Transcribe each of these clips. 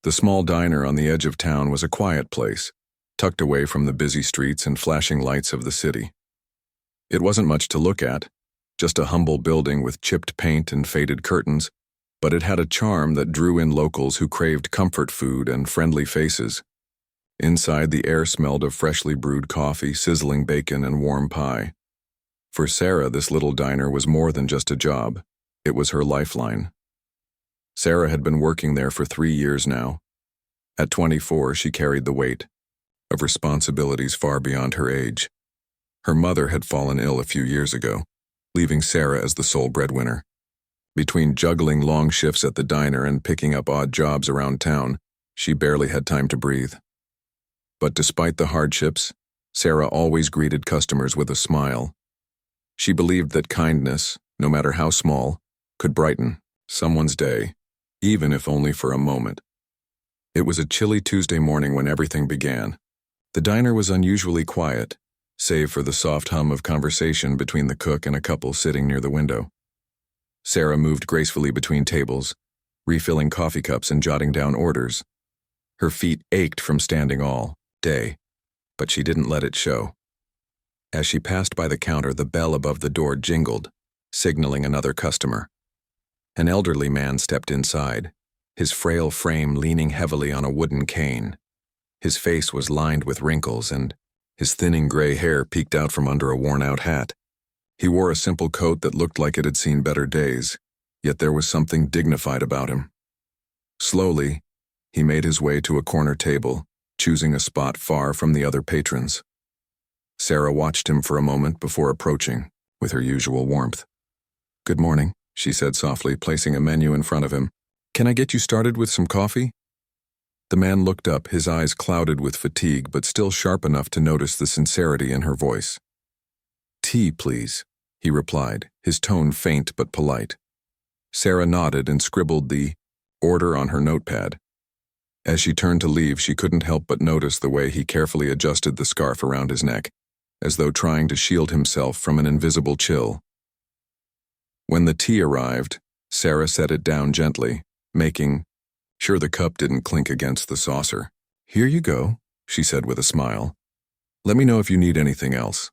The small diner on the edge of town was a quiet place, tucked away from the busy streets and flashing lights of the city. It wasn't much to look at, just a humble building with chipped paint and faded curtains, but it had a charm that drew in locals who craved comfort food and friendly faces. Inside, the air smelled of freshly brewed coffee, sizzling bacon, and warm pie. For Sarah, this little diner was more than just a job. It was her lifeline. Sarah had been working there for 3 years now. At 24, she carried the weight of responsibilities far beyond her age. Her mother had fallen ill a few years ago, leaving Sarah as the sole breadwinner. Between juggling long shifts at the diner and picking up odd jobs around town, she barely had time to breathe. But despite the hardships, Sarah always greeted customers with a smile. She believed that kindness, no matter how small, could brighten someone's day, even if only for a moment. It was a chilly Tuesday morning when everything began. The diner was unusually quiet, save for the soft hum of conversation between the cook and a couple sitting near the window. Sarah moved gracefully between tables, refilling coffee cups and jotting down orders. Her feet ached from standing all day, but she didn't let it show. As she passed by the counter, the bell above the door jingled, signaling another customer. An elderly man stepped inside, his frail frame leaning heavily on a wooden cane. His face was lined with wrinkles, and his thinning gray hair peeked out from under a worn-out hat. He wore a simple coat that looked like it had seen better days, yet there was something dignified about him. Slowly, he made his way to a corner table, choosing a spot far from the other patrons. Sarah watched him for a moment before approaching, with her usual warmth. "Good morning," she said softly, placing a menu in front of him. "Can I get you started with some coffee?" The man looked up, his eyes clouded with fatigue but still sharp enough to notice the sincerity in her voice. "Tea, please," he replied, his tone faint but polite. Sarah nodded and scribbled the order on her notepad. As she turned to leave, she couldn't help but notice the way he carefully adjusted the scarf around his neck, as though trying to shield himself from an invisible chill. When the tea arrived, Sarah set it down gently, making sure the cup didn't clink against the saucer. "Here you go," she said with a smile. "Let me know if you need anything else."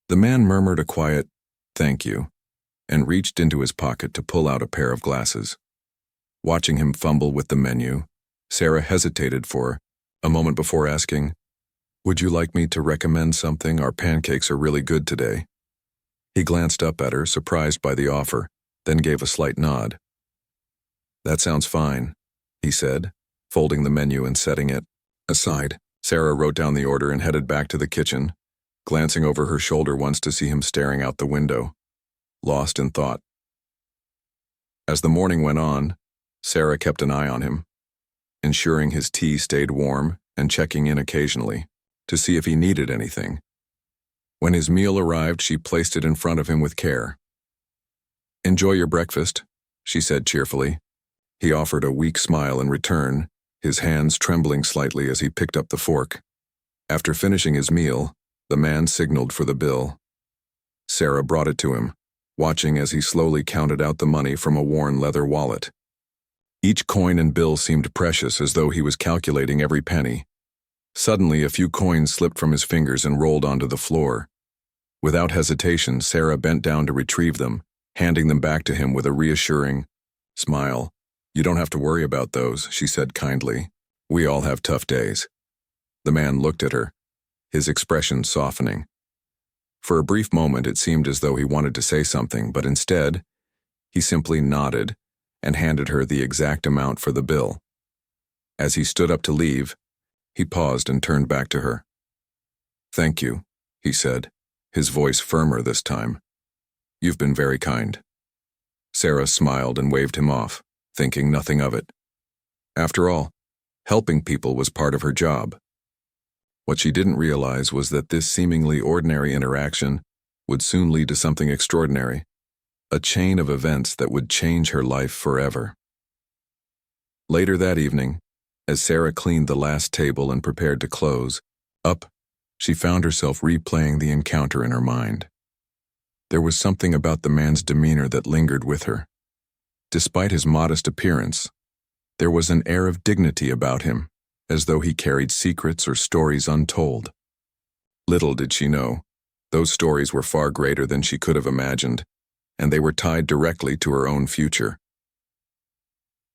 The man murmured a quiet, "Thank you," and reached into his pocket to pull out a pair of glasses. Watching him fumble with the menu, Sarah hesitated for a moment before asking, "Would you like me to recommend something? Our pancakes are really good today." He glanced up at her, surprised by the offer, then gave a slight nod. "That sounds fine," he said, folding the menu and setting it aside. Sarah wrote down the order and headed back to the kitchen, glancing over her shoulder once to see him staring out the window, lost in thought. As the morning went on, Sarah kept an eye on him, ensuring his tea stayed warm and checking in occasionally to see if he needed anything. When his meal arrived, she placed it in front of him with care. "Enjoy your breakfast," she said cheerfully. He offered a weak smile in return, his hands trembling slightly as he picked up the fork. After finishing his meal, the man signaled for the bill. Sarah brought it to him, watching as he slowly counted out the money from a worn leather wallet. Each coin and bill seemed precious, as though he was calculating every penny. Suddenly, a few coins slipped from his fingers and rolled onto the floor. Without hesitation, Sarah bent down to retrieve them, handing them back to him with a reassuring smile. "You don't have to worry about those," she said kindly. "We all have tough days." The man looked at her, his expression softening. For a brief moment, it seemed as though he wanted to say something, but instead, he simply nodded and handed her the exact amount for the bill. As he stood up to leave, he paused and turned back to her. "Thank you," he said, his voice firmer this time. "You've been very kind." Sarah smiled and waved him off, thinking nothing of it. After all, helping people was part of her job. What she didn't realize was that this seemingly ordinary interaction would soon lead to something extraordinary, a chain of events that would change her life forever. Later that evening, as Sarah cleaned the last table and prepared to close up, she found herself replaying the encounter in her mind. There was something about the man's demeanor that lingered with her. Despite his modest appearance, There was an air of dignity about him, as though he carried secrets or stories untold. Little did she know, those stories were far greater than she could have imagined, and they were tied directly to her own future.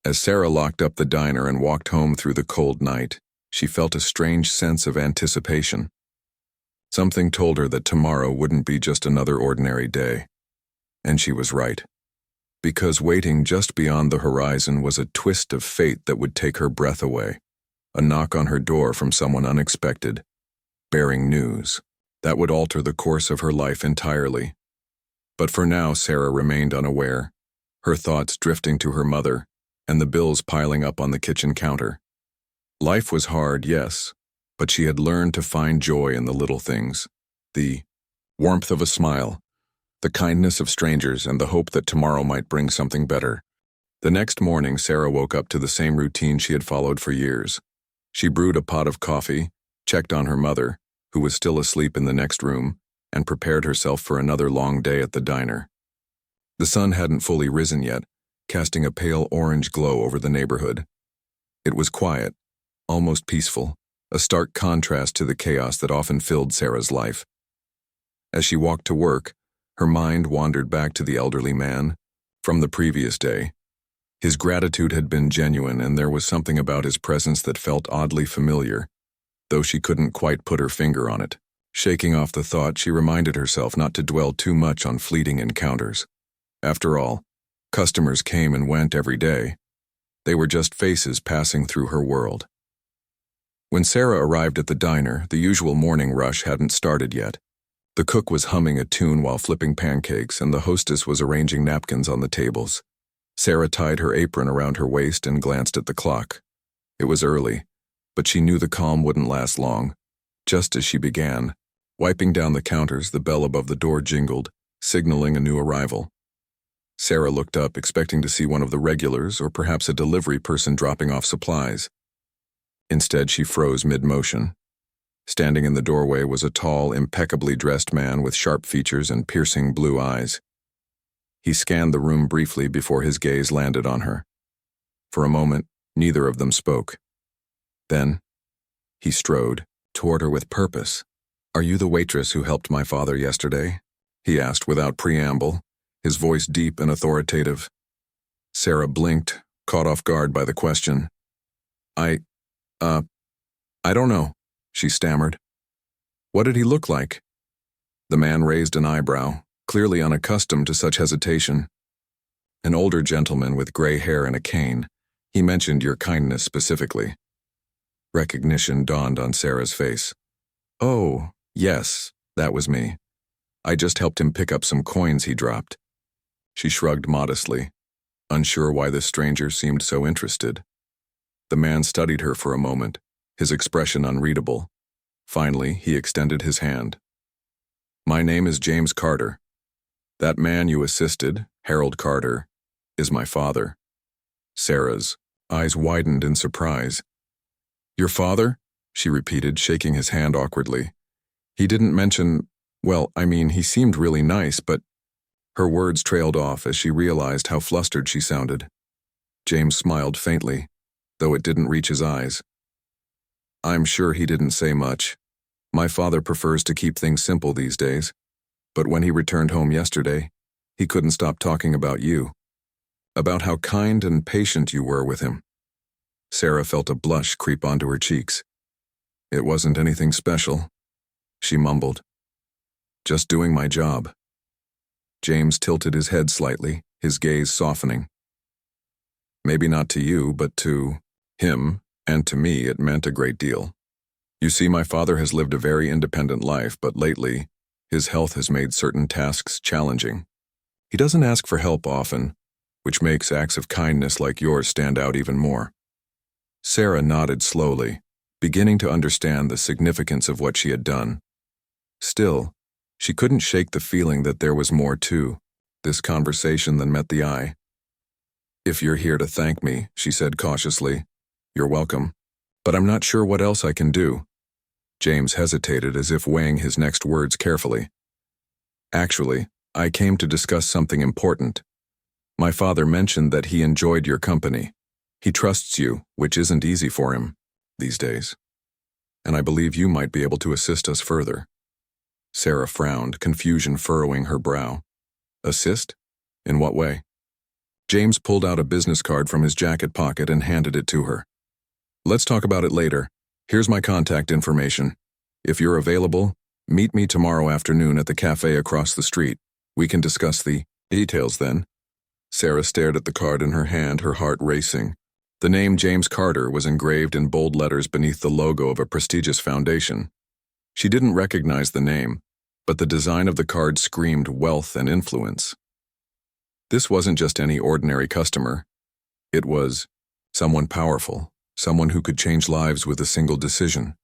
As Sarah locked up the diner and walked home through the cold night, she felt a strange sense of anticipation. Something told her that tomorrow wouldn't be just another ordinary day. And she was right. Because waiting just beyond the horizon was a twist of fate that would take her breath away. A knock on her door from someone unexpected, bearing news that would alter the course of her life entirely. But for now, Sarah remained unaware, her thoughts drifting to her mother and the bills piling up on the kitchen counter. Life was hard, yes, but she had learned to find joy in the little things, the warmth of a smile, the kindness of strangers, and the hope that tomorrow might bring something better. The next morning, Sarah woke up to the same routine she had followed for years. She brewed a pot of coffee, checked on her mother, who was still asleep in the next room, and prepared herself for another long day at the diner. The sun hadn't fully risen yet, casting a pale orange glow over the neighborhood. It was quiet, almost peaceful, a stark contrast to the chaos that often filled Sarah's life. As she walked to work, her mind wandered back to the elderly man from the previous day. His gratitude had been genuine, and there was something about his presence that felt oddly familiar, though she couldn't quite put her finger on it. Shaking off the thought, she reminded herself not to dwell too much on fleeting encounters. After all, customers came and went every day. They were just faces passing through her world. When Sarah arrived at the diner, the usual morning rush hadn't started yet. The cook was humming a tune while flipping pancakes, and the hostess was arranging napkins on the tables. Sarah tied her apron around her waist and glanced at the clock. It was early, but she knew the calm wouldn't last long. Just as she began, wiping down the counters, the bell above the door jingled, signaling a new arrival. Sarah looked up, expecting to see one of the regulars or perhaps a delivery person dropping off supplies. Instead, she froze mid-motion. Standing in the doorway was a tall, impeccably dressed man with sharp features and piercing blue eyes. He scanned the room briefly before his gaze landed on her. For a moment, neither of them spoke. Then, he strode toward her with purpose. "Are you the waitress who helped my father yesterday?" he asked without preamble, his voice deep and authoritative. Sarah blinked, caught off guard by the question. I don't know," she stammered. "What did he look like?" The man raised an eyebrow, clearly unaccustomed to such hesitation. "An older gentleman with gray hair and a cane. He mentioned your kindness specifically." Recognition dawned on Sarah's face. "Oh, yes, that was me. I just helped him pick up some coins he dropped." She shrugged modestly, unsure why this stranger seemed so interested. The man studied her for a moment, his expression unreadable. Finally, he extended his hand. "My name is James Carter. That man you assisted, Harold Carter, is my father." Sarah's eyes widened in surprise. "Your father?" she repeated, shaking his hand awkwardly. "He didn't mention, well, I mean, he seemed really nice, but..." Her words trailed off as she realized how flustered she sounded. James smiled faintly, though it didn't reach his eyes. "I'm sure he didn't say much. My father prefers to keep things simple these days. But when he returned home yesterday, he couldn't stop talking about you. About how kind and patient you were with him." Sarah felt a blush creep onto her cheeks. "It wasn't anything special," she mumbled. "Just doing my job." James tilted his head slightly, his gaze softening. "Maybe not to you, but to him, and to me it meant a great deal. You see, my father has lived a very independent life, but lately, his health has made certain tasks challenging. He doesn't ask for help often, which makes acts of kindness like yours stand out even more." Sarah nodded slowly, beginning to understand the significance of what she had done. Still, she couldn't shake the feeling that there was more to this conversation than met the eye. "If you're here to thank me," she said cautiously, "you're welcome. But I'm not sure what else I can do." James hesitated as if weighing his next words carefully. "Actually, I came to discuss something important. My father mentioned that he enjoyed your company. He trusts you, which isn't easy for him these days. And I believe you might be able to assist us further." Sarah frowned, confusion furrowing her brow. "Assist? In what way?" James pulled out a business card from his jacket pocket and handed it to her. "Let's talk about it later. Here's my contact information. If you're available, meet me tomorrow afternoon at the cafe across the street. We can discuss the details then." Sarah stared at the card in her hand, her heart racing. The name James Carter was engraved in bold letters beneath the logo of a prestigious foundation. She didn't recognize the name, but the design of the card screamed wealth and influence. This wasn't just any ordinary customer. It was someone powerful, someone who could change lives with a single decision.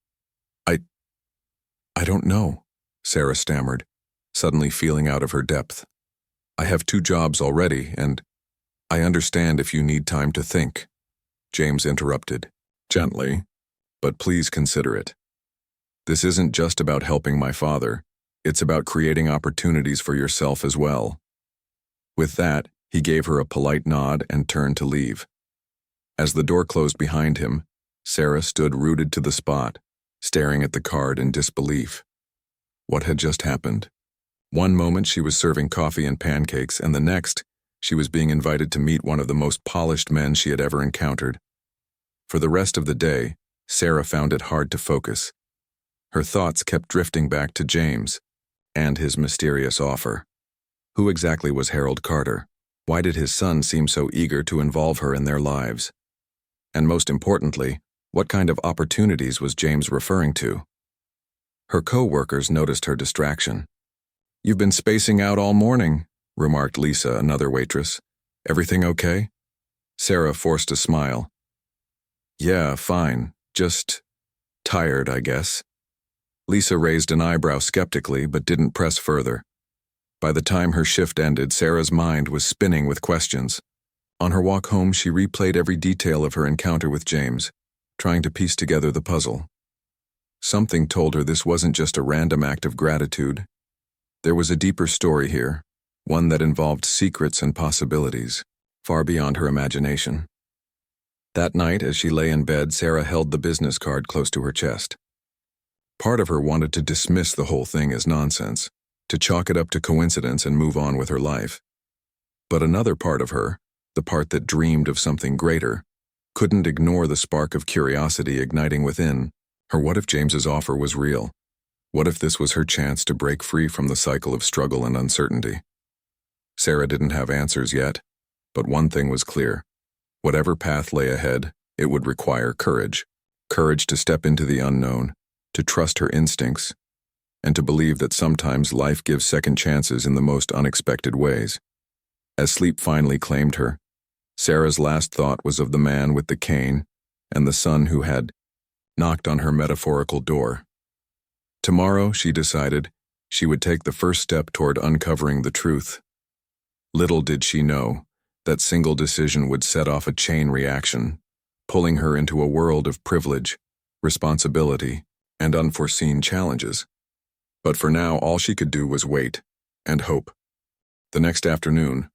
I don't know," Sarah stammered, suddenly feeling out of her depth. "I have 2 jobs already, and I understand if you need time to think." James interrupted, gently, "But please consider it. This isn't just about helping my father, it's about creating opportunities for yourself as well." With that, he gave her a polite nod and turned to leave. As the door closed behind him, Sarah stood rooted to the spot, staring at the card in disbelief. What had just happened? One moment she was serving coffee and pancakes, and the next, she was being invited to meet one of the most polished men she had ever encountered. For the rest of the day, Sarah found it hard to focus. Her thoughts kept drifting back to James and his mysterious offer. Who exactly was Harold Carter? Why did his son seem so eager to involve her in their lives? And most importantly, what kind of opportunities was James referring to? Her co-workers noticed her distraction. "You've been spacing out all morning," remarked Lisa, another waitress. "Everything okay?" Sarah forced a smile. "Yeah, fine. Just tired, I guess." Lisa raised an eyebrow skeptically but didn't press further. By the time her shift ended, Sarah's mind was spinning with questions. On her walk home, she replayed every detail of her encounter with James, trying to piece together the puzzle. Something told her this wasn't just a random act of gratitude. There was a deeper story here, one that involved secrets and possibilities, far beyond her imagination. That night, as she lay in bed, Sarah held the business card close to her chest. Part of her wanted to dismiss the whole thing as nonsense, to chalk it up to coincidence and move on with her life. But another part of her, the part that dreamed of something greater, couldn't ignore the spark of curiosity igniting within her. What if James's offer was real? What if this was her chance to break free from the cycle of struggle and uncertainty? Sarah didn't have answers yet, but one thing was clear. Whatever path lay ahead, it would require courage. Courage to step into the unknown, to trust her instincts, and to believe that sometimes life gives second chances in the most unexpected ways. As sleep finally claimed her, Sarah's last thought was of the man with the cane and the son who had knocked on her metaphorical door. Tomorrow, she decided, she would take the first step toward uncovering the truth. Little did she know, that single decision would set off a chain reaction, pulling her into a world of privilege, responsibility, and unforeseen challenges. But for now, all she could do was wait and hope. The next afternoon,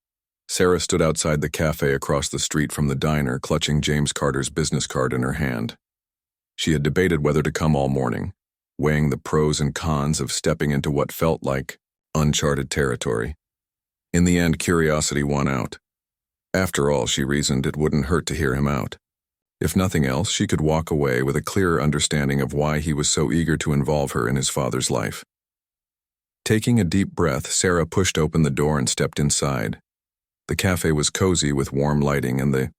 Sarah stood outside the cafe across the street from the diner, clutching James Carter's business card in her hand. She had debated whether to come all morning, weighing the pros and cons of stepping into what felt like uncharted territory. In the end, curiosity won out. After all, she reasoned, it wouldn't hurt to hear him out. If nothing else, she could walk away with a clearer understanding of why he was so eager to involve her in his father's life. Taking a deep breath, Sarah pushed open the door and stepped inside. The cafe was cozy with warm lighting and the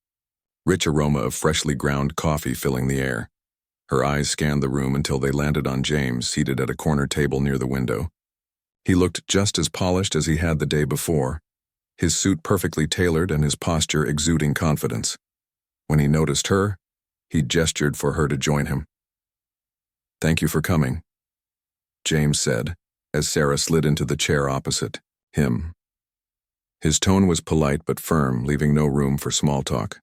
rich aroma of freshly ground coffee filling the air. Her eyes scanned the room until they landed on James, seated at a corner table near the window. He looked just as polished as he had the day before, his suit perfectly tailored and his posture exuding confidence. When he noticed her, he gestured for her to join him. "Thank you for coming," James said, as Sarah slid into the chair opposite him. His tone was polite but firm, leaving no room for small talk.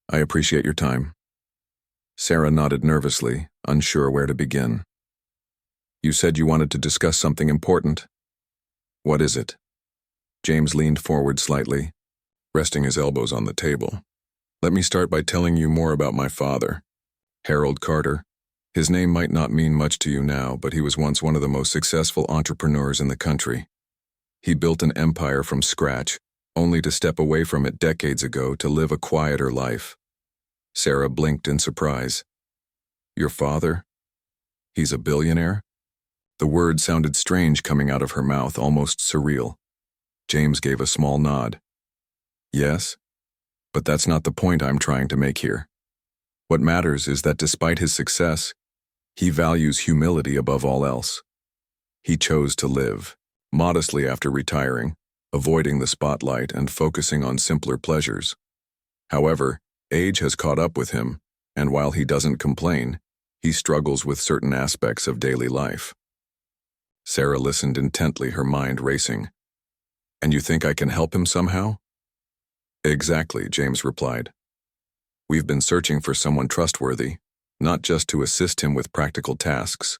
"I appreciate your time." Sarah nodded nervously, unsure where to begin. "You said you wanted to discuss something important. What is it?" James leaned forward slightly, resting his elbows on the table. Let me start by telling you more about my father, Harold Carter. His name might not mean much to you now, but he was once one of the most successful entrepreneurs in the country. He built an empire from scratch, only to step away from it decades ago to live a quieter life. Sarah blinked in surprise. Your father? He's a billionaire? The word sounded strange coming out of her mouth, almost surreal. James gave a small nod. Yes, but that's not the point I'm trying to make here. What matters is that despite his success, he values humility above all else. He chose to live modestly after retiring, avoiding the spotlight and focusing on simpler pleasures. However, age has caught up with him, and while he doesn't complain, he struggles with certain aspects of daily life. Sarah listened intently, her mind racing. And you think I can help him somehow? Exactly, James replied. We've been searching for someone trustworthy, not just to assist him with practical tasks,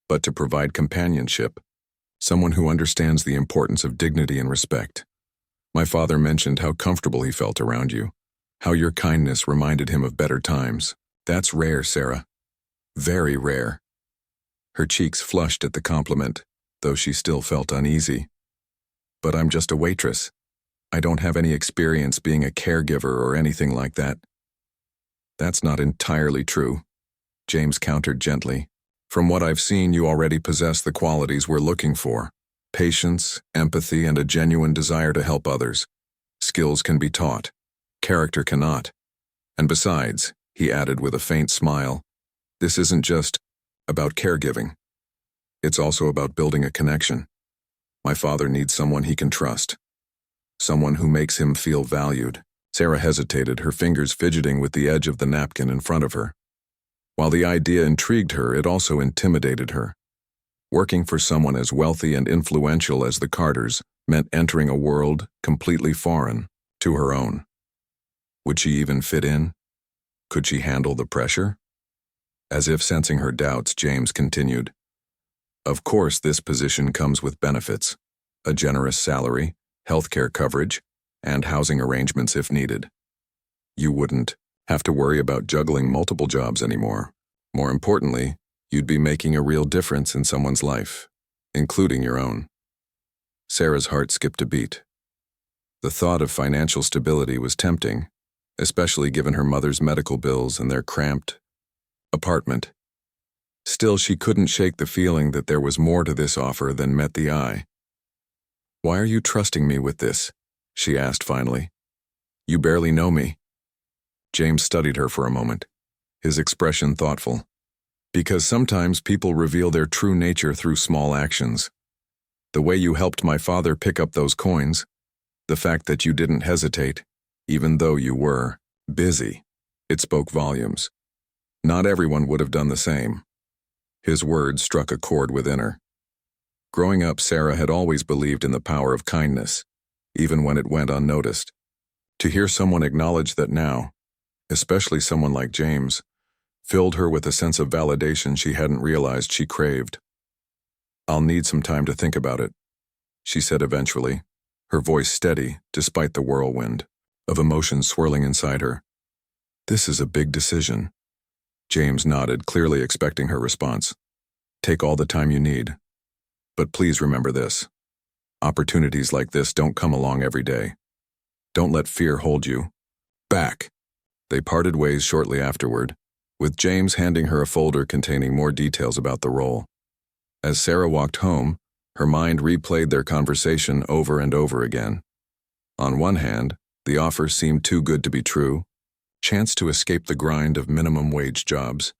but to provide companionship, someone who understands the importance of dignity and respect. My father mentioned how comfortable he felt around you, how your kindness reminded him of better times. That's rare, Sarah. Very rare. Her cheeks flushed at the compliment, though she still felt uneasy. But I'm just a waitress. I don't have any experience being a caregiver or anything like that. That's not entirely true, James countered gently. From what I've seen, you already possess the qualities we're looking for: patience, empathy, and a genuine desire to help others. Skills can be taught. Character cannot. And besides, he added with a faint smile, this isn't just about caregiving. It's also about building a connection. My father needs someone he can trust. Someone who makes him feel valued. Sarah hesitated, her fingers fidgeting with the edge of the napkin in front of her. While the idea intrigued her, it also intimidated her. Working for someone as wealthy and influential as the Carters meant entering a world completely foreign to her own. Would she even fit in? Could she handle the pressure? As if sensing her doubts, James continued. Of course, this position comes with benefits: a generous salary, healthcare coverage, and housing arrangements if needed. You wouldn't have to worry about juggling multiple jobs anymore. More importantly, you'd be making a real difference in someone's life, including your own. Sarah's heart skipped a beat. The thought of financial stability was tempting, especially given her mother's medical bills and their cramped apartment. Still, she couldn't shake the feeling that there was more to this offer than met the eye. Why are you trusting me with this? She asked finally. You barely know me. James studied her for a moment, his expression thoughtful. Because sometimes people reveal their true nature through small actions. The way you helped my father pick up those coins, the fact that you didn't hesitate, even though you were busy, it spoke volumes. Not everyone would have done the same. His words struck a chord within her. Growing up, Sarah had always believed in the power of kindness, even when it went unnoticed. To hear someone acknowledge that now, especially someone like James, filled her with a sense of validation she hadn't realized she craved. I'll need some time to think about it, she said eventually, her voice steady despite the whirlwind of emotions swirling inside her. This is a big decision. James nodded, clearly expecting her response. Take all the time you need. But please remember this. Opportunities like this don't come along every day. Don't let fear hold you back. They parted ways shortly afterward, with James handing her a folder containing more details about the role. As Sarah walked home, her mind replayed their conversation over and over again. On one hand, the offer seemed too good to be true, chance to escape the grind of minimum wage jobs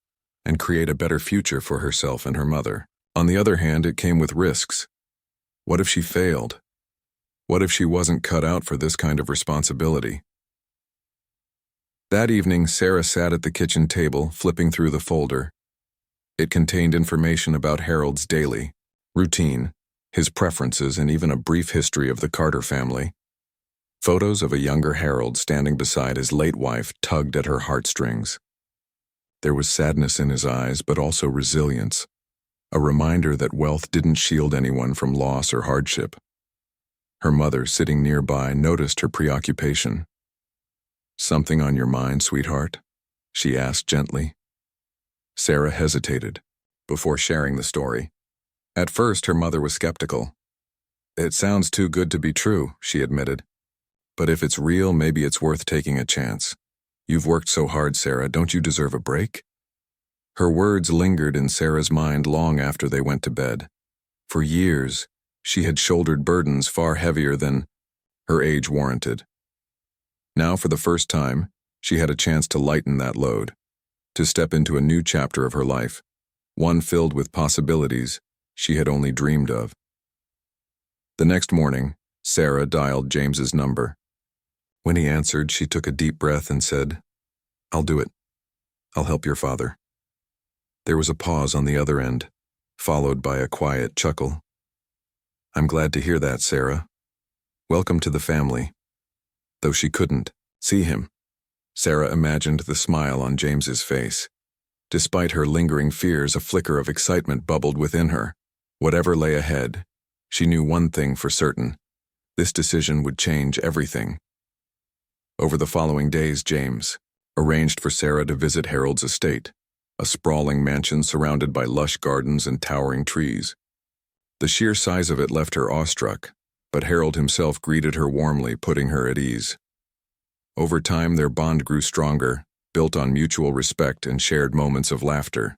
and create a better future for herself and her mother. On the other hand, it came with risks. What if she failed? What if she wasn't cut out for this kind of responsibility? That evening, Sarah sat at the kitchen table, flipping through the folder. It contained information about Harold's daily routine, his preferences, and even a brief history of the Carter family. Photos of a younger Harold standing beside his late wife tugged at her heartstrings. There was sadness in his eyes, but also resilience, a reminder that wealth didn't shield anyone from loss or hardship. Her mother, sitting nearby, noticed her preoccupation. "Something on your mind, sweetheart?" she asked gently. Sarah hesitated before sharing the story. At first, her mother was skeptical. "It sounds too good to be true," she admitted. "But if it's real, maybe it's worth taking a chance. You've worked so hard, Sarah. Don't you deserve a break?" Her words lingered in Sarah's mind long after they went to bed. For years, she had shouldered burdens far heavier than her age warranted. Now, for the first time, she had a chance to lighten that load, to step into a new chapter of her life, one filled with possibilities she had only dreamed of. The next morning, Sarah dialed James's number. When he answered, she took a deep breath and said, "I'll do it. I'll help your father." There was a pause on the other end, followed by a quiet chuckle. "I'm glad to hear that, Sarah. Welcome to the family." Though she couldn't see him, Sarah imagined the smile on James's face. Despite her lingering fears, a flicker of excitement bubbled within her. Whatever lay ahead, she knew one thing for certain: this decision would change everything. Over the following days, James arranged for Sarah to visit Harold's estate, a sprawling mansion surrounded by lush gardens and towering trees. The sheer size of it left her awestruck, but Harold himself greeted her warmly, putting her at ease. Over time, their bond grew stronger, built on mutual respect and shared moments of laughter.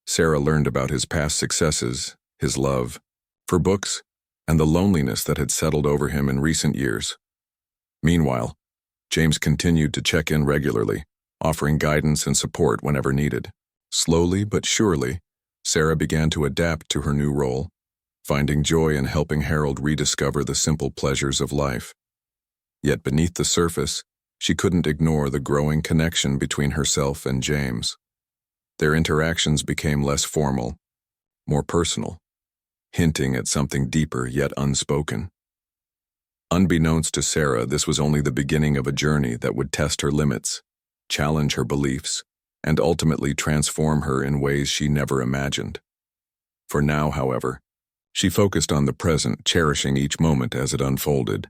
Sarah learned about his past successes, his love for books, and the loneliness that had settled over him in recent years. Meanwhile, James continued to check in regularly, offering guidance and support whenever needed. Slowly but surely, Sarah began to adapt to her new role, finding joy in helping Harold rediscover the simple pleasures of life. Yet beneath the surface, she couldn't ignore the growing connection between herself and James. Their interactions became less formal, more personal, hinting at something deeper yet unspoken. Unbeknownst to Sarah, this was only the beginning of a journey that would test her limits, challenge her beliefs, and ultimately transform her in ways she never imagined. For now, however, she focused on the present, cherishing each moment as it unfolded.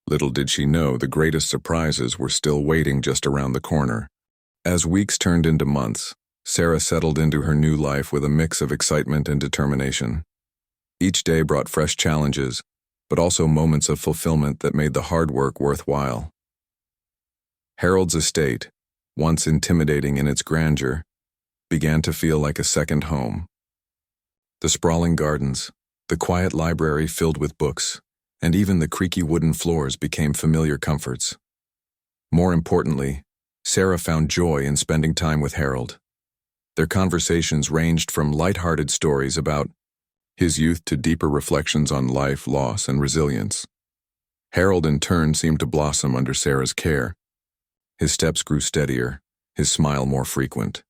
Little did she know the greatest surprises were still waiting just around the corner. As weeks turned into months, Sarah settled into her new life with a mix of excitement and determination. Each day brought fresh challenges, but also moments of fulfillment that made the hard work worthwhile. Harold's estate, once intimidating in its grandeur, began to feel like a second home. The sprawling gardens, the quiet library filled with books, and even the creaky wooden floors became familiar comforts. More importantly, Sarah found joy in spending time with Harold. Their conversations ranged from light-hearted stories about his youth to deeper reflections on life, loss, and resilience. Harold, in turn, seemed to blossom under Sarah's care. His steps grew steadier, his smile more frequent.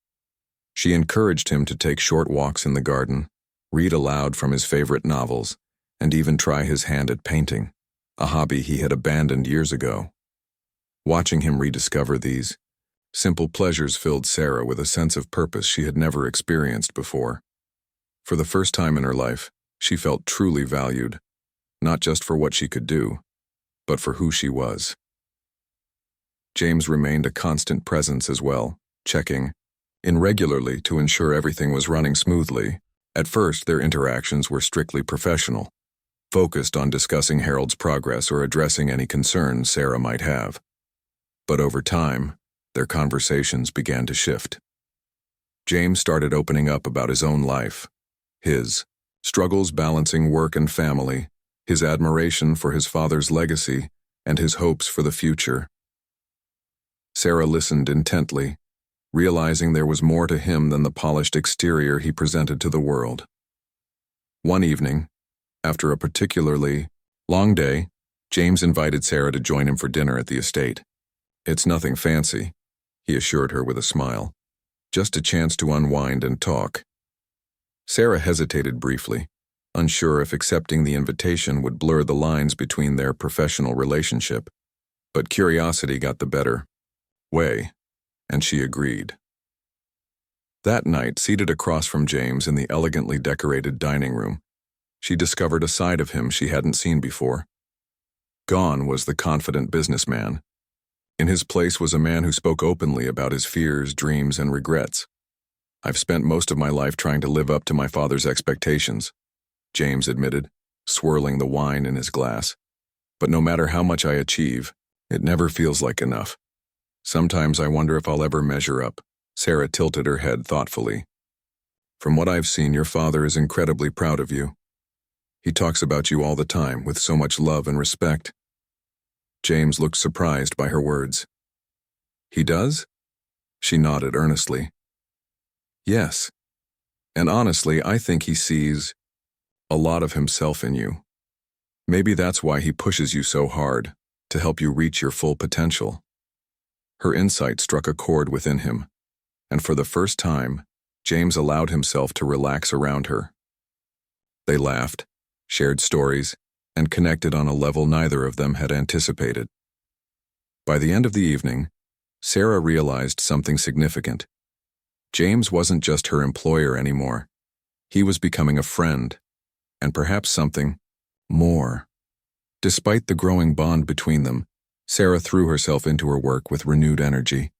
She encouraged him to take short walks in the garden, read aloud from his favorite novels, and even try his hand at painting, a hobby he had abandoned years ago. Watching him rediscover these simple pleasures filled Sarah with a sense of purpose she had never experienced before. For the first time in her life, she felt truly valued, not just for what she could do, but for who she was. James remained a constant presence as well, checking in regularly to ensure everything was running smoothly. At first, their interactions were strictly professional, focused on discussing Harold's progress or addressing any concerns Sarah might have. But over time, their conversations began to shift. James started opening up about his own life, his struggles balancing work and family, his admiration for his father's legacy, and his hopes for the future. Sarah listened intently, realizing there was more to him than the polished exterior he presented to the world. One evening, after a particularly long day, James invited Sarah to join him for dinner at the estate. "It's nothing fancy," he assured her with a smile. "Just a chance to unwind and talk." Sarah hesitated briefly, unsure if accepting the invitation would blur the lines between their professional relationship. But curiosity got the better way, and she agreed. That night, seated across from James in the elegantly decorated dining room, she discovered a side of him she hadn't seen before. Gone was the confident businessman. In his place was a man who spoke openly about his fears, dreams, and regrets. "I've spent most of my life trying to live up to my father's expectations," James admitted, swirling the wine in his glass. "But no matter how much I achieve, it never feels like enough. Sometimes I wonder if I'll ever measure up." Sarah tilted her head thoughtfully. "From what I've seen, your father is incredibly proud of you. He talks about you all the time with so much love and respect." James looked surprised by her words. "He does?" She nodded earnestly. "Yes. And honestly, I think he sees a lot of himself in you. Maybe that's why he pushes you so hard, to help you reach your full potential." Her insight struck a chord within him, and for the first time, James allowed himself to relax around her. They laughed, shared stories, and connected on a level neither of them had anticipated. By the end of the evening, Sarah realized something significant. James wasn't just her employer anymore. He was becoming a friend, and perhaps something more. Despite the growing bond between them, Sarah threw herself into her work with renewed energy.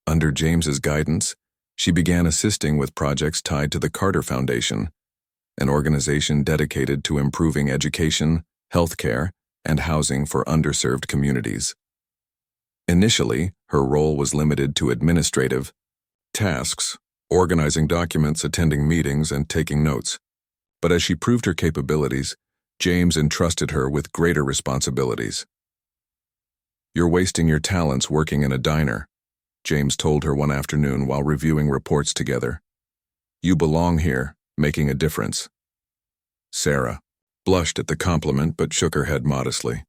Under James's guidance, she began assisting with projects tied to the Carter Foundation, an organization dedicated to improving education, healthcare, and housing for underserved communities. Initially, her role was limited to administrative tasks, organizing documents, attending meetings, and taking notes. But as she proved her capabilities, James entrusted her with greater responsibilities. "You're wasting your talents working in a diner," James told her one afternoon while reviewing reports together. "You belong here, making a difference." Sarah blushed at the compliment but shook her head modestly.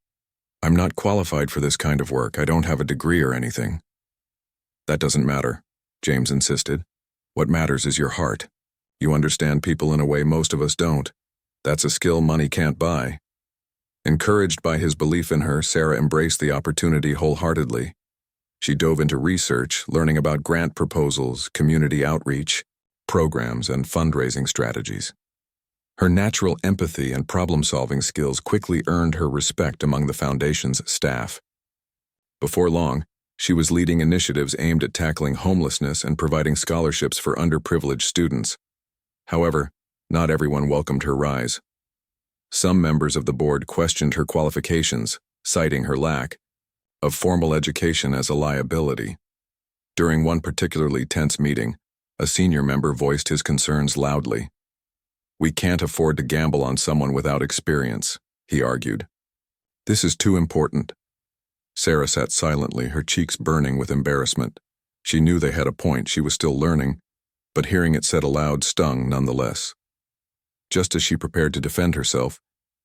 "I'm not qualified for this kind of work. I don't have a degree or anything." "That doesn't matter," James insisted. "What matters is your heart. You understand people in a way most of us don't. That's a skill money can't buy." Encouraged by his belief in her, Sarah embraced the opportunity wholeheartedly. She dove into research, learning about grant proposals, community outreach, programs, and fundraising strategies. Her natural empathy and problem-solving skills quickly earned her respect among the foundation's staff. Before long, she was leading initiatives aimed at tackling homelessness and providing scholarships for underprivileged students. However, not everyone welcomed her rise. Some members of the board questioned her qualifications, citing her lack of formal education as a liability. During one particularly tense meeting, a senior member voiced his concerns loudly. "We can't afford to gamble on someone without experience," he argued. "This is too important." Sarah sat silently, her cheeks burning with embarrassment. She knew they had a point, she was still learning, but hearing it said aloud stung nonetheless. Just as she prepared to defend herself,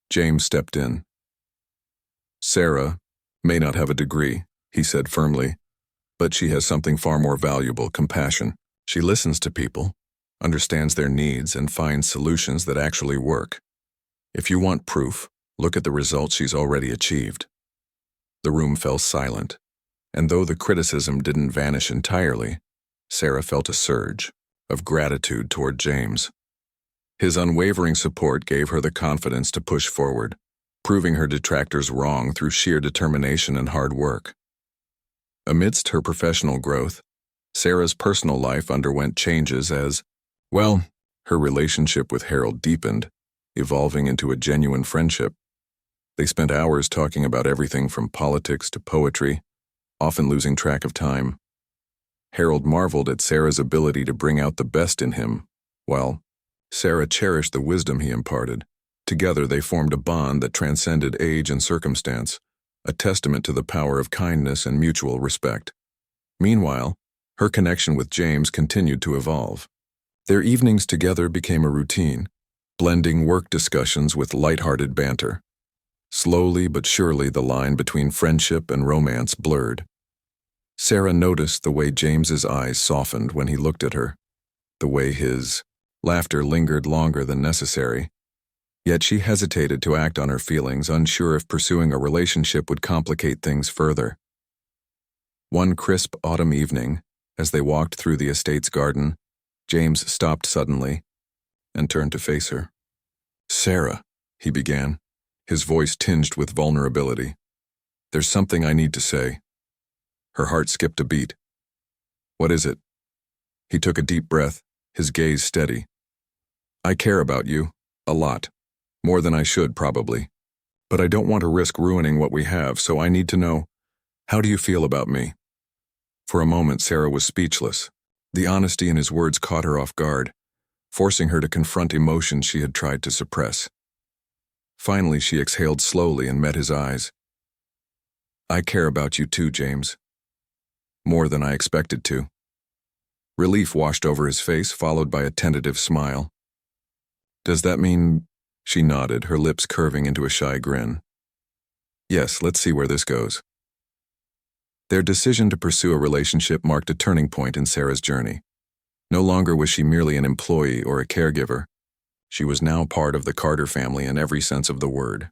James stepped in. "Sarah may not have a degree," he said firmly, "but she has something far more valuable: compassion. She listens to people, understands their needs, and finds solutions that actually work. If you want proof, look at the results she's already achieved." The room fell silent, and though the criticism didn't vanish entirely, Sarah felt a surge of gratitude toward James. His unwavering support gave her the confidence to push forward, proving her detractors wrong through sheer determination and hard work. Amidst her professional growth, Sarah's personal life underwent changes as, well, her relationship with Harold deepened, evolving into a genuine friendship. They spent hours talking about everything from politics to poetry, often losing track of time. Harold marveled at Sarah's ability to bring out the best in him, while Sarah cherished the wisdom he imparted. Together they formed a bond that transcended age and circumstance, a testament to the power of kindness and mutual respect. Meanwhile, her connection with James continued to evolve. Their evenings together became a routine, blending work discussions with lighthearted banter. Slowly but surely the line between friendship and romance blurred. Sarah noticed the way James's eyes softened when he looked at her, the way his laughter lingered longer than necessary. Yet she hesitated to act on her feelings, unsure if pursuing a relationship would complicate things further. One crisp autumn evening, as they walked through the estate's garden, James stopped suddenly and turned to face her. "Sarah," he began, his voice tinged with vulnerability, "there's something I need to say." Her heart skipped a beat. "What is it?" He took a deep breath, his gaze steady. "I care about you. A lot. More than I should, probably. But I don't want to risk ruining what we have, so I need to know, how do you feel about me?" For a moment, Sarah was speechless. The honesty in his words caught her off guard, forcing her to confront emotions she had tried to suppress. Finally, she exhaled slowly and met his eyes. "I care about you too, James. More than I expected to." Relief washed over his face, followed by a tentative smile. "Does that mean—" She nodded, her lips curving into a shy grin. "Yes, let's see where this goes." Their decision to pursue a relationship marked a turning point in Sarah's journey. No longer was she merely an employee or a caregiver. She was now part of the Carter family in every sense of the word.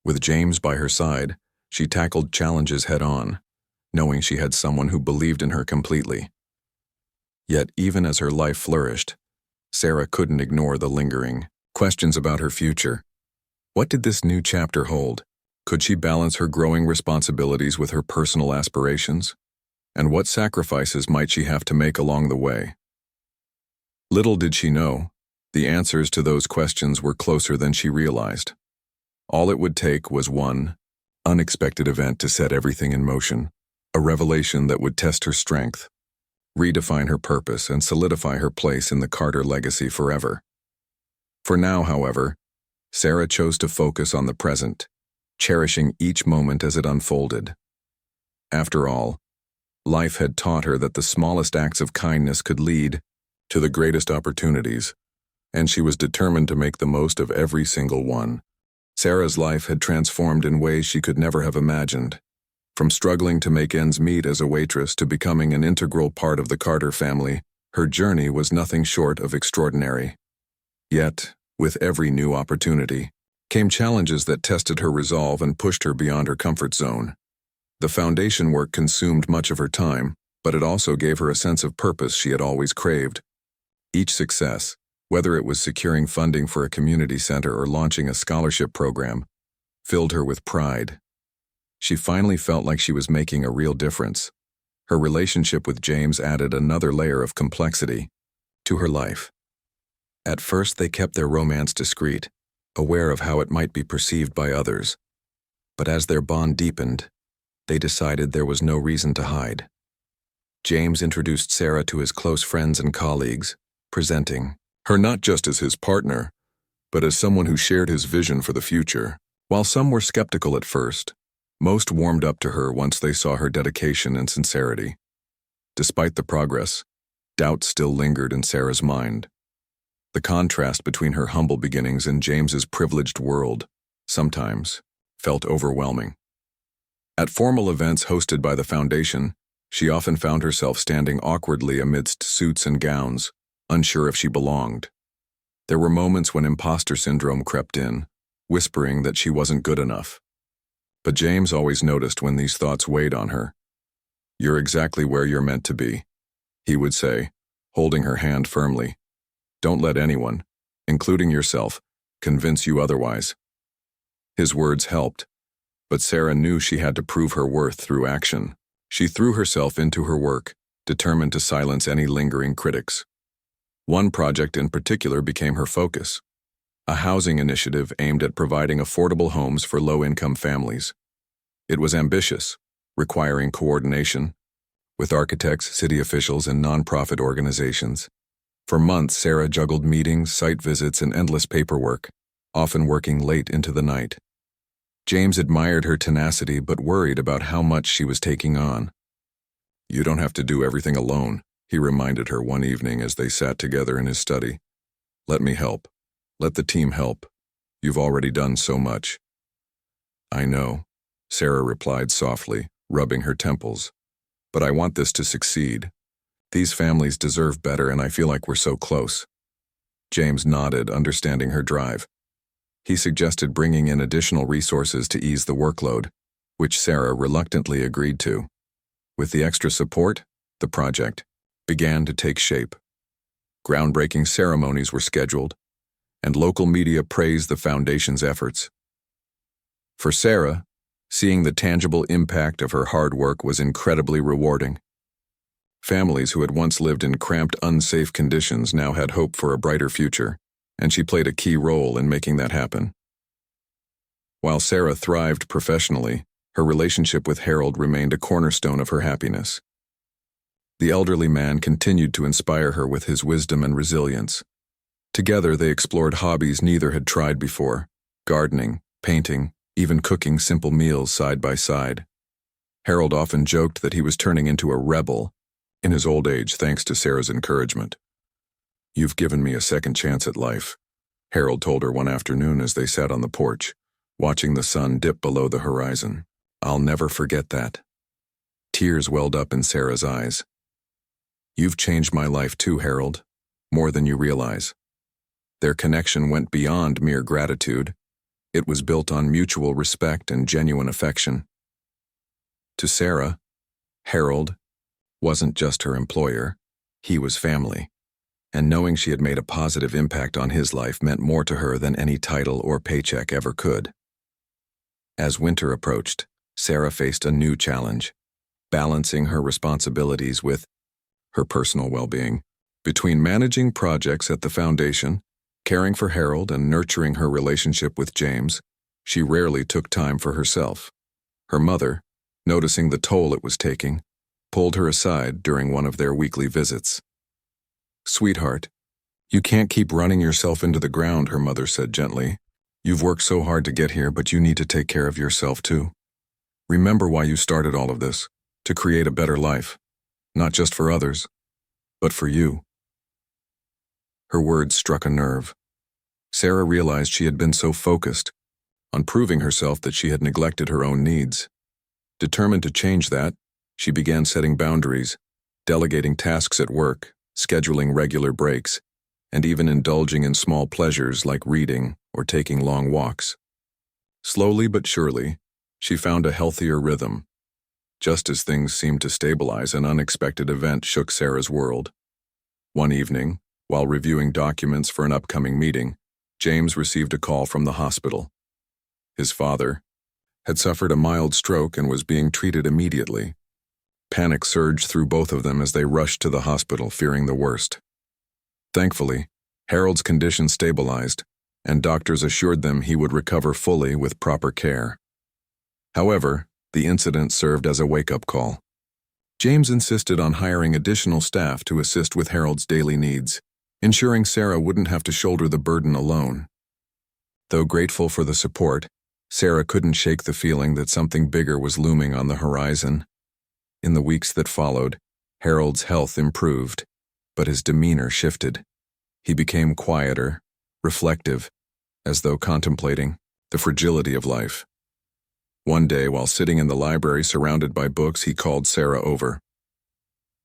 With James by her side, she tackled challenges head-on, knowing she had someone who believed in her completely. Yet, even as her life flourished, Sarah couldn't ignore the lingering questions about her future. What did this new chapter hold? Could she balance her growing responsibilities with her personal aspirations? And what sacrifices might she have to make along the way? Little did she know, the answers to those questions were closer than she realized. All it would take was one unexpected event to set everything in motion, a revelation that would test her strength, redefine her purpose, and solidify her place in the Carter legacy forever. For now, however, Sarah chose to focus on the present, cherishing each moment as it unfolded. After all, life had taught her that the smallest acts of kindness could lead to the greatest opportunities, and she was determined to make the most of every single one. Sarah's life had transformed in ways she could never have imagined. From struggling to make ends meet as a waitress to becoming an integral part of the Carter family, her journey was nothing short of extraordinary. Yet, with every new opportunity, came challenges that tested her resolve and pushed her beyond her comfort zone. The foundation work consumed much of her time, but it also gave her a sense of purpose she had always craved. Each success, whether it was securing funding for a community center or launching a scholarship program, filled her with pride. She finally felt like she was making a real difference. Her relationship with James added another layer of complexity to her life. At first, they kept their romance discreet, aware of how it might be perceived by others. But as their bond deepened, they decided there was no reason to hide. James introduced Sarah to his close friends and colleagues, presenting her not just as his partner, but as someone who shared his vision for the future. While some were skeptical at first, most warmed up to her once they saw her dedication and sincerity. Despite the progress, doubt still lingered in Sarah's mind. The contrast between her humble beginnings and James's privileged world, sometimes, felt overwhelming. At formal events hosted by the foundation, she often found herself standing awkwardly amidst suits and gowns, unsure if she belonged. There were moments when imposter syndrome crept in, whispering that she wasn't good enough. But James always noticed when these thoughts weighed on her. "You're exactly where you're meant to be," he would say, holding her hand firmly. "Don't let anyone, including yourself, convince you otherwise." His words helped, but Sarah knew she had to prove her worth through action. She threw herself into her work, determined to silence any lingering critics. One project in particular became her focus, a housing initiative aimed at providing affordable homes for low-income families. It was ambitious, requiring coordination with architects, city officials, and nonprofit organizations. For months, Sarah juggled meetings, site visits, and endless paperwork, often working late into the night. James admired her tenacity but worried about how much she was taking on. "You don't have to do everything alone," he reminded her one evening as they sat together in his study. "Let me help. Let the team help. You've already done so much." "I know," Sarah replied softly, rubbing her temples. "But I want this to succeed. These families deserve better, and I feel like we're so close." James nodded, understanding her drive. He suggested bringing in additional resources to ease the workload, which Sarah reluctantly agreed to. With the extra support, the project began to take shape. Groundbreaking ceremonies were scheduled, and local media praised the foundation's efforts. For Sarah, Seeing the tangible impact of her hard work was incredibly rewarding. Families who had once lived in cramped, unsafe conditions now had hope for a brighter future, and she played a key role in making that happen. While Sarah thrived professionally, her relationship with Harold remained a cornerstone of her happiness. The elderly man continued to inspire her with his wisdom and resilience. Together they explored hobbies neither had tried before: gardening, painting, even cooking simple meals side by side. Harold often joked that he was turning into a rebel in his old age thanks to Sarah's encouragement. "You've given me a second chance at life," Harold told her one afternoon as they sat on the porch, watching the sun dip below the horizon. "I'll never forget that." Tears welled up in Sarah's eyes. "You've changed my life too, Harold, more than you realize." Their connection went beyond mere gratitude. It was built on mutual respect and genuine affection. To Sarah, Harold wasn't just her employer, he was family, and knowing she had made a positive impact on his life meant more to her than any title or paycheck ever could. As winter approached, Sarah faced a new challenge: balancing her responsibilities with her personal well-being. Between managing projects at the foundation, caring for Harold, and nurturing her relationship with James, she rarely took time for herself. Her mother, noticing the toll it was taking, pulled her aside during one of their weekly visits. "Sweetheart, you can't keep running yourself into the ground," her mother said gently. "You've worked so hard to get here, but you need to take care of yourself too. Remember why you started all of this: to create a better life, not just for others, but for you." Her words struck a nerve. Sarah realized she had been so focused on proving herself that she had neglected her own needs. Determined to change that, she began setting boundaries, delegating tasks at work, scheduling regular breaks, and even indulging in small pleasures like reading or taking long walks. Slowly but surely, she found a healthier rhythm. Just as things seemed to stabilize, an unexpected event shook Sarah's world. One evening, while reviewing documents for an upcoming meeting, James received a call from the hospital. His father had suffered a mild stroke and was being treated immediately. Panic surged through both of them as they rushed to the hospital, fearing the worst. Thankfully, Harold's condition stabilized, and doctors assured them he would recover fully with proper care. However, the incident served as a wake-up call. James insisted on hiring additional staff to assist with Harold's daily needs, ensuring Sarah wouldn't have to shoulder the burden alone. Though grateful for the support, Sarah couldn't shake the feeling that something bigger was looming on the horizon. In the weeks that followed, Harold's health improved, but his demeanor shifted. He became quieter, reflective, as though contemplating the fragility of life. One day, while sitting in the library surrounded by books, he called Sarah over.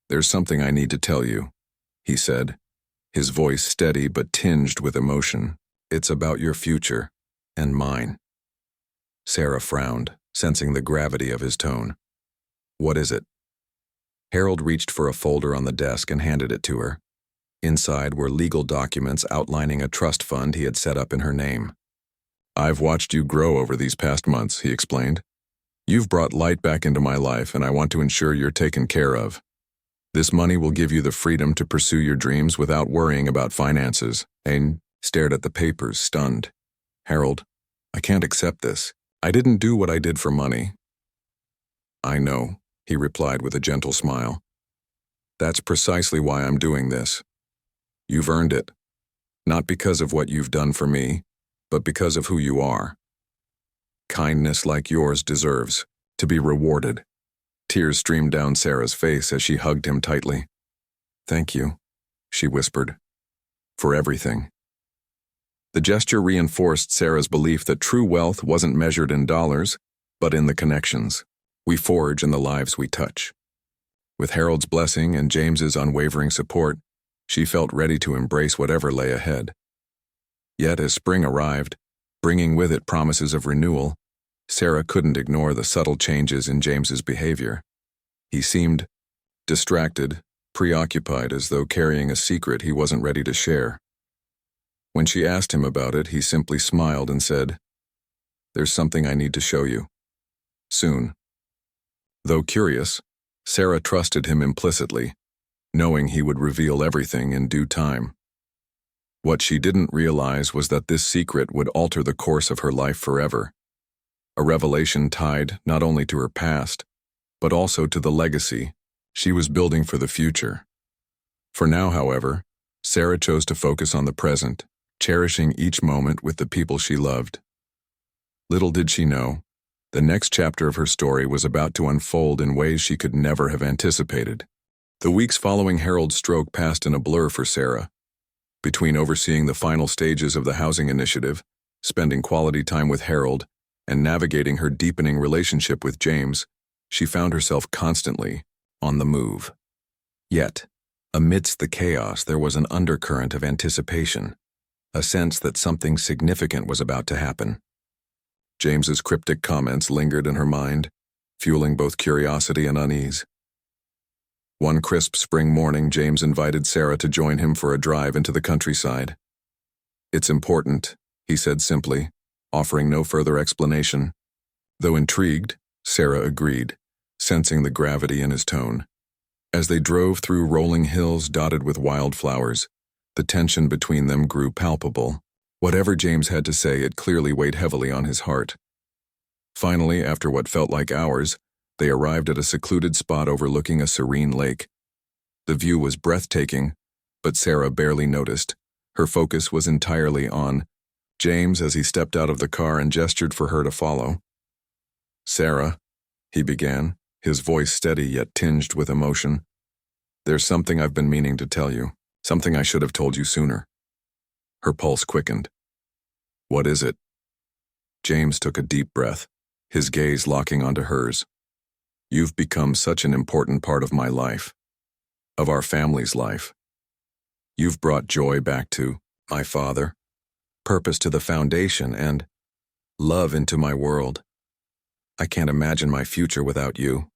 "There's something I need to tell you," he said, his voice steady but tinged with emotion. "It's about your future, and mine." Sarah frowned, sensing the gravity of his tone. "What is it?" Harold reached for a folder on the desk and handed it to her. Inside were legal documents outlining a trust fund he had set up in her name. "I've watched you grow over these past months," he explained. "You've brought light back into my life, and I want to ensure you're taken care of. This money will give you the freedom to pursue your dreams without worrying about finances." Aine stared at the papers, stunned. "Harold, I can't accept this. I didn't do what I did for money." "I know," he replied with a gentle smile. "That's precisely why I'm doing this. You've earned it, not because of what you've done for me, but because of who you are. Kindness like yours deserves to be rewarded." Tears streamed down Sarah's face as she hugged him tightly. "Thank you," she whispered, "for everything." The gesture reinforced Sarah's belief that true wealth wasn't measured in dollars, but in the connections we forge and the lives we touch. With Harold's blessing and James's unwavering support, she felt ready to embrace whatever lay ahead. Yet as spring arrived, bringing with it promises of renewal, Sarah couldn't ignore the subtle changes in James's behavior. He seemed distracted, preoccupied, as though carrying a secret he wasn't ready to share. When she asked him about it, he simply smiled and said, "There's something I need to show you." soon. Though curious, Sarah trusted him implicitly, knowing he would reveal everything in due time. What she didn't realize was that this secret would alter the course of her life forever, a revelation tied not only to her past, but also to the legacy she was building for the future. For now, however, Sarah chose to focus on the present, cherishing each moment with the people she loved. Little did she know, the next chapter of her story was about to unfold in ways she could never have anticipated. The weeks following Harold's stroke passed in a blur for Sarah. Between overseeing the final stages of the housing initiative, spending quality time with Harold, and navigating her deepening relationship with James, she found herself constantly on the move. Yet, amidst the chaos, there was an undercurrent of anticipation, a sense that something significant was about to happen. James's cryptic comments lingered in her mind, fueling both curiosity and unease. One crisp spring morning, James invited Sarah to join him for a drive into the countryside. "It's important," he said simply, offering no further explanation. Though intrigued, Sarah agreed, sensing the gravity in his tone. As they drove through rolling hills dotted with wildflowers, the tension between them grew palpable. Whatever James had to say, it clearly weighed heavily on his heart. Finally, after what felt like hours, they arrived at a secluded spot overlooking a serene lake. The view was breathtaking, but Sarah barely noticed. Her focus was entirely on James as he stepped out of the car and gestured for her to follow. "Sarah," he began, his voice steady yet tinged with emotion, "there's something I've been meaning to tell you, something I should have told you sooner." Her pulse quickened. "What is it?" James took a deep breath, his gaze locking onto hers. "You've become such an important part of my life, of our family's life. You've brought joy back to my father, purpose to the foundation, and love into my world. I can't imagine my future without you."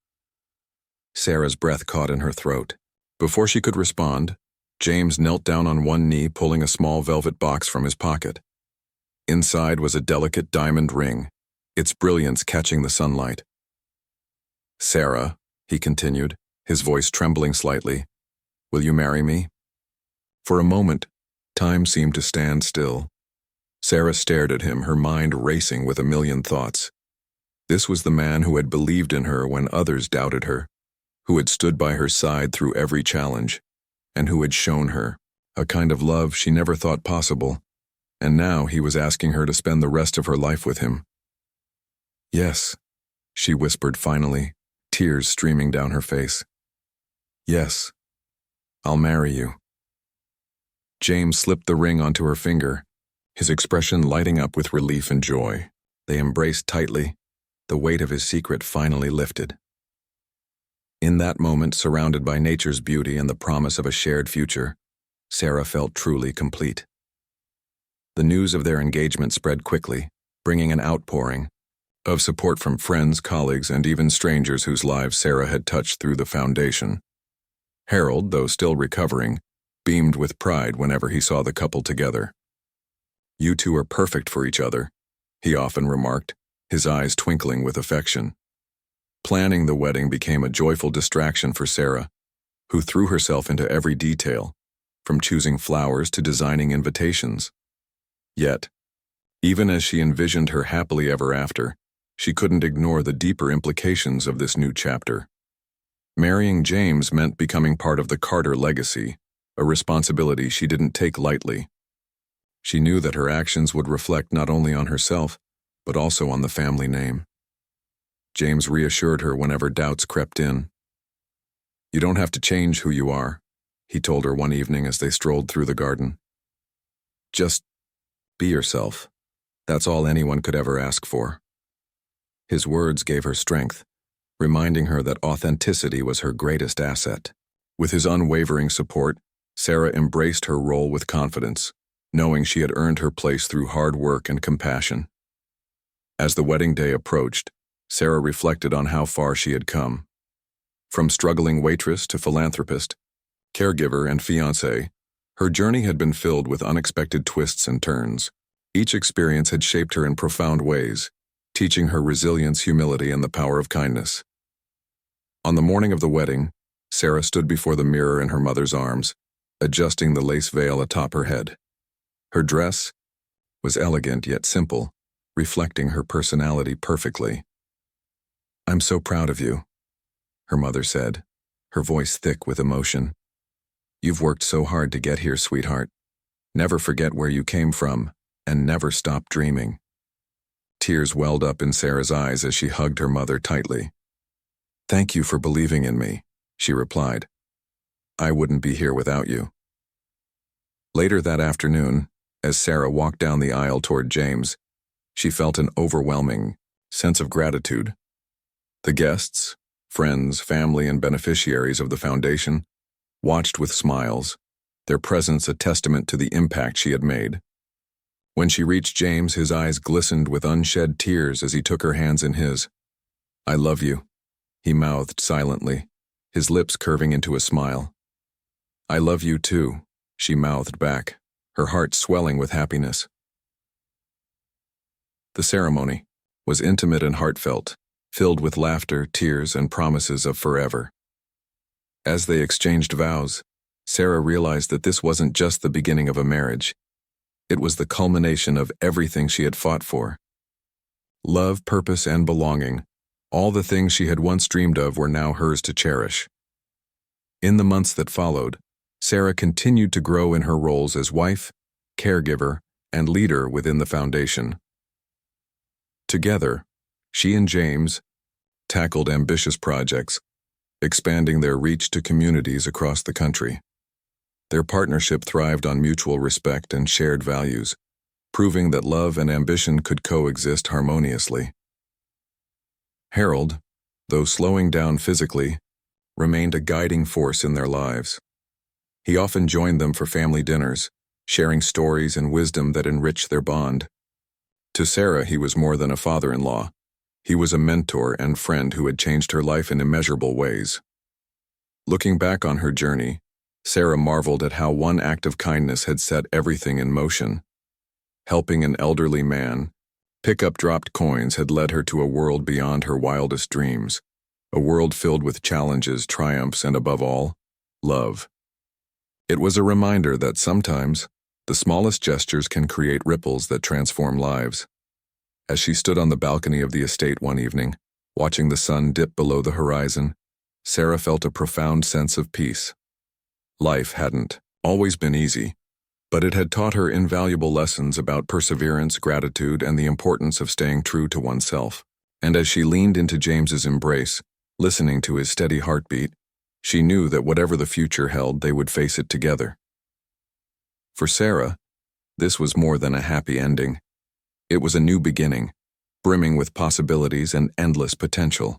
Sarah's breath caught in her throat. Before she could respond, James knelt down on one knee, pulling a small velvet box from his pocket. Inside was a delicate diamond ring, its brilliance catching the sunlight. "Sarah," he continued, his voice trembling slightly, "will you marry me?" For a moment, time seemed to stand still. Sarah stared at him, her mind racing with a million thoughts. This was the man who had believed in her when others doubted her, who had stood by her side through every challenge, and who had shown her a kind of love she never thought possible, and now he was asking her to spend the rest of her life with him. "Yes," she whispered finally, tears streaming down her face. "Yes, I'll marry you." James slipped the ring onto her finger, his expression lighting up with relief and joy. They embraced tightly, the weight of his secret finally lifted. In that moment, surrounded by nature's beauty and the promise of a shared future, Sarah felt truly complete. The news of their engagement spread quickly, bringing an outpouring of support from friends, colleagues, and even strangers whose lives Sarah had touched through the foundation. Harold, though still recovering, beamed with pride whenever he saw the couple together. "You two are perfect for each other," he often remarked, his eyes twinkling with affection. Planning the wedding became a joyful distraction for Sarah, who threw herself into every detail, from choosing flowers to designing invitations. Yet, even as she envisioned her happily ever after, she couldn't ignore the deeper implications of this new chapter. Marrying James meant becoming part of the Carter legacy, a responsibility she didn't take lightly. She knew that her actions would reflect not only on herself, but also on the family name. James reassured her whenever doubts crept in. "You don't have to change who you are," he told her one evening as they strolled through the garden. "Just be yourself. That's all anyone could ever ask for." His words gave her strength, reminding her that authenticity was her greatest asset. With his unwavering support, Sarah embraced her role with confidence, knowing she had earned her place through hard work and compassion. As the wedding day approached, Sarah reflected on how far she had come. From struggling waitress to philanthropist, caregiver, and fiancée, her journey had been filled with unexpected twists and turns. Each experience had shaped her in profound ways, teaching her resilience, humility, and the power of kindness. On the morning of the wedding, Sarah stood before the mirror in her mother's arms, adjusting the lace veil atop her head. Her dress was elegant yet simple, reflecting her personality perfectly. "I'm so proud of you," her mother said, her voice thick with emotion. "You've worked so hard to get here, sweetheart. Never forget where you came from, and never stop dreaming." Tears welled up in Sarah's eyes as she hugged her mother tightly. "Thank you for believing in me," she replied. "I wouldn't be here without you." Later that afternoon, as Sarah walked down the aisle toward James, she felt an overwhelming sense of gratitude. The guests, friends, family, and beneficiaries of the foundation watched with smiles, their presence a testament to the impact she had made. When she reached James, his eyes glistened with unshed tears as he took her hands in his. "I love you," he mouthed silently, his lips curving into a smile. "I love you too," she mouthed back, her heart swelling with happiness. The ceremony was intimate and heartfelt, filled with laughter, tears, and promises of forever. As they exchanged vows, Sarah realized that this wasn't just the beginning of a marriage. It was the culmination of everything she had fought for. Love, purpose, and belonging, all the things she had once dreamed of, were now hers to cherish. In the months that followed, Sarah continued to grow in her roles as wife, caregiver, and leader within the foundation. Together, she and James tackled ambitious projects, expanding their reach to communities across the country. Their partnership thrived on mutual respect and shared values, proving that love and ambition could coexist harmoniously. Harold, though slowing down physically, remained a guiding force in their lives. He often joined them for family dinners, sharing stories and wisdom that enriched their bond. To Sarah, he was more than a father-in-law. He was a mentor and friend who had changed her life in immeasurable ways. Looking back on her journey, Sarah marveled at how one act of kindness had set everything in motion. Helping an elderly man pick up dropped coins had led her to a world beyond her wildest dreams, a world filled with challenges, triumphs, and above all, love. It was a reminder that sometimes the smallest gestures can create ripples that transform lives. As she stood on the balcony of the estate one evening, watching the sun dip below the horizon, Sarah felt a profound sense of peace. Life hadn't always been easy, but it had taught her invaluable lessons about perseverance, gratitude, and the importance of staying true to oneself. And as she leaned into James's embrace, listening to his steady heartbeat, she knew that whatever the future held, they would face it together. For Sarah, this was more than a happy ending. It was a new beginning, brimming with possibilities and endless potential.